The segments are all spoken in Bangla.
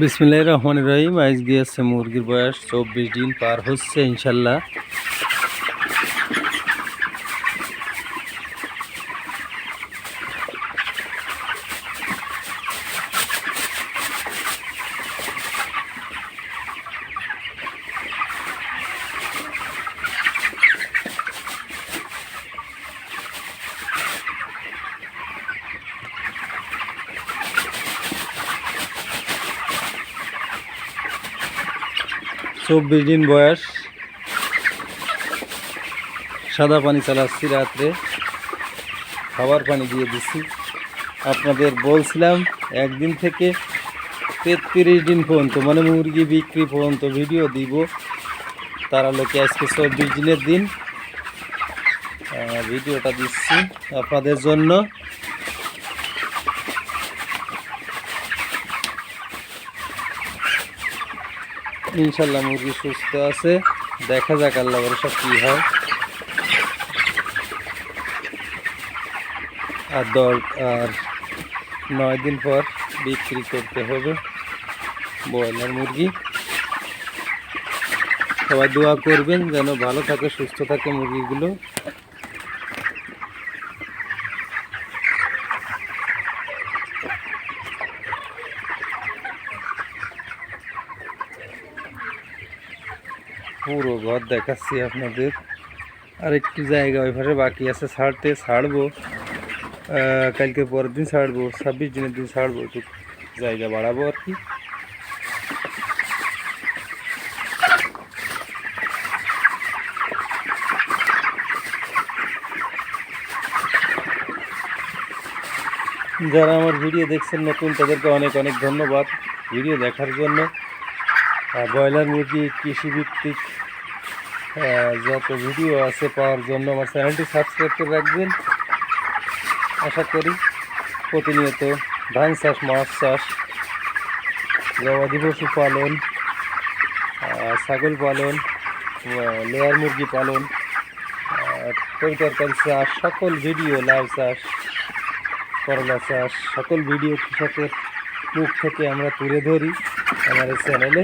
বিসমিল্লাহির রহমানির রহিম। আজ গিয়েছে মুরগির বয়স 24 দিন পার হচ্ছে ইনশাল্লাহ। চব্বিশ দিন বয়স। সাদা পানি চালাচ্ছি, রাত্রে খাবার পানি দিয়ে দিচ্ছি। আপনাদের বলছিলাম একদিন থেকে 33 দিন পর্যন্ত, মানে মুরগি বিক্রি পর্যন্ত ভিডিও দিব। তারা লোকে আজকে 24 দিনের দিন ভিডিওটা দিচ্ছি আপনাদের জন্য। ইনশাল্লাহ মুরগি সুস্থ আছে, দেখা যাক আল্লাহ ভরসা কি হয়। আর 9 দিন পর বিক্রি করতে হবে ব্রয়লার মুরগি। সবাই দোয়া করবেন যেন ভালো থাকে, সুস্থ থাকে মুরগিগুলো। পুরো ঘর দেখাচ্ছি আপনাদের। আর একটু জায়গা ওই পাশে বাকি আছে, ছাড়বো কালকে পরের দিন ছাড়বো, 26 দিনের দিন ছাড়বো, একটু জায়গা বাড়াবো আর কি। যারা আমার ভিডিও দেখছেন নতুন, তাদেরকে অনেক অনেক ধন্যবাদ ভিডিও দেখার জন্য। ব্রয়লার মুরগি কৃষিভিত্তিক যত ভিডিও আছে পাওয়ার জন্য আমার চ্যানেলটি সাবস্ক্রাইব করে রাখবেন। আশা করি প্রতিনিয়ত ধান চাষ, মাছ চাষ, গবাদি পশু পালন, ছাগল পালন, লেয়ার মুরগি পালন, তরকারি চাষ, সকল ভিডিও, লাউ চাষ, করলা চাষ, সকল ভিডিও কৃষকের মুখ থেকে আমরা তুলে ধরি আমার এই চ্যানেলে।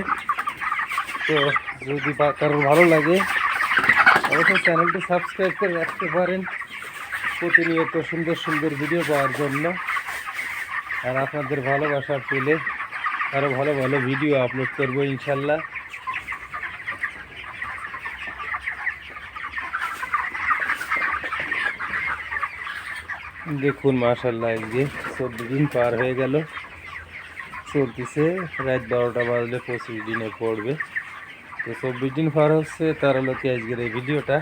তো যদি কারোর ভালো লাগে অবশ্যই চ্যানেলটি সাবস্ক্রাইব করে রাখতে পারেন প্রতিনিয়ত সুন্দর সুন্দর ভিডিও পাওয়ার জন্য। আর আপনাদের ভালোবাসা পেলে আরও ভালো ভালো ভিডিও আপলোড করবো ইনশাল্লাহ। দেখুন মাশাল্লাহ, আজকে 14 দিন পার হয়ে গেল, চলতেছে। রাত 12টা বাজলে 25 দিনে পড়বে। তো 24 দিন পার হচ্ছে, তার লোকে আজকের এই ভিডিওটা।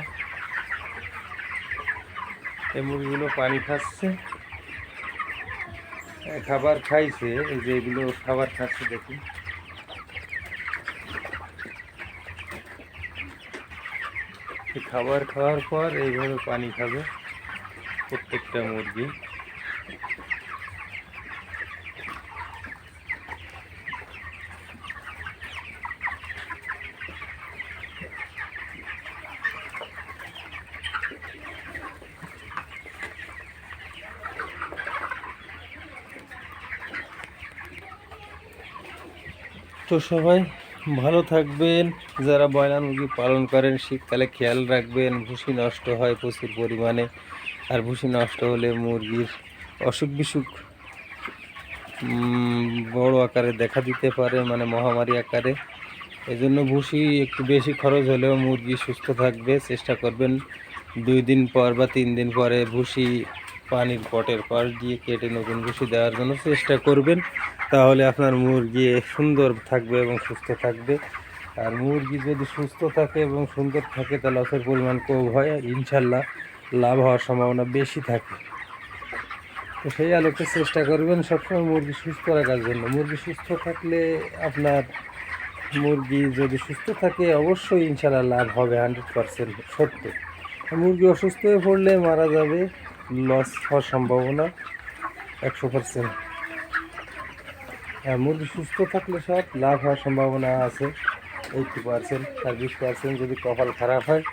এই মুরগিগুলো পানি খাচ্ছে, খাবার খাইছে, এই যে এগুলো খাবার খাচ্ছে দেখুন। খাবার খাওয়ার পর এইভাবে পানি খাবে প্রত্যেকটা মুরগি। তো সবাই ভালো থাকবেন। যারা ব্রয়লার মুরগি পালন করেন শীতকালে খেয়াল রাখবেন, ভুসি নষ্ট হয় প্রচুর পরিমাণে। আর ভুসি নষ্ট হলে মুরগির অসুখ বিসুখ বড় আকারে দেখা দিতে পারে, মানে মহামারী আকারে। এজন্য ভুসি একটু বেশি খরচ হলেও মুরগি সুস্থ থাকবে। চেষ্টা করবেন 2 দিন পর বা 3 দিন পরে ভুসি পানির পটের পাশ দিয়ে কেটে নতুন ভুসি দেওয়ার জন্য চেষ্টা করবেন। তাহলে আপনার মুরগি সুন্দর থাকবে এবং সুস্থ থাকবে। আর মুরগি যদি সুস্থ থাকে এবং সুন্দর থাকে, তাহলে লসের পরিমাণ কম হয়, ইনশাল্লাহ লাভ হওয়ার সম্ভাবনা বেশি থাকে। তো সেই আলোকে চেষ্টা করবেন সবসময় মুরগি সুস্থ রাখার জন্য। মুরগি সুস্থ থাকলে আপনার মুরগি যদি সুস্থ থাকে অবশ্যই ইনশাল্লাহ লাভ হবে 100% সত্য। মুরগি অসুস্থ হয়ে পড়লে মারা যাবে, লস হওয়ার সম্ভাবনা 100%। মুরগি সুস্থ থাকলে সব লাভ হওয়ার সম্ভাবনা আছে 80%। আর 20% যদি কপাল খারাপ হয়,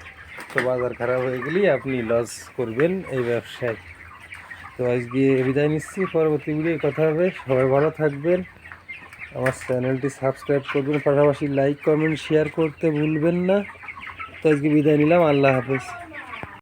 তো বাজার খারাপ হয়ে গেলেই আপনি লস করবেন এই ব্যবসায়। তো আজকে বিদায় নিচ্ছি, পরবর্তী ভিডিও কথা হবে। সবাই ভালো থাকবেন। আমার চ্যানেলটি সাবস্ক্রাইব করবেন, পাশাপাশি লাইক কমেন্ট শেয়ার করতে ভুলবেন না। তো আজকে বিদায় নিলাম, আল্লাহ হাফেজ।